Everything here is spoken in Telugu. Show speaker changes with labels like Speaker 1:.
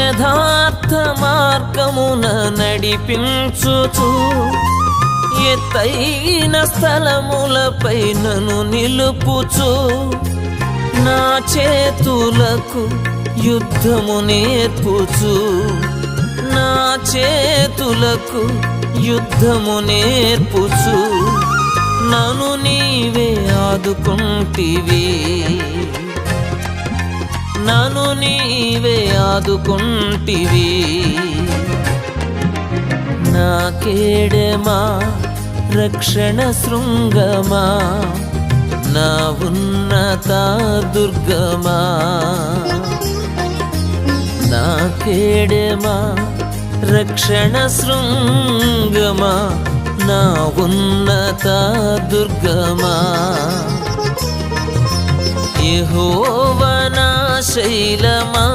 Speaker 1: యథార్థ మార్గమున నడిపించుచు ఎత్తైన స్థలములపై నన్ను నిలుపుచు నా చేతులకు యుద్ధము నేర్పుచు నా చేతులకు యుద్ధము నేర్పుచు నన్ను నీవే ఆదుకుంటివి నన్ను నీవే ఆదుకుంటివి నా కేడమా రక్షణ శృంగమా నా ఉన్నత దుర్గమా నా కేడమా రక్షణ శృంగమా నా ఉన్నత దుర్గమా యెహోవా నా శైలమా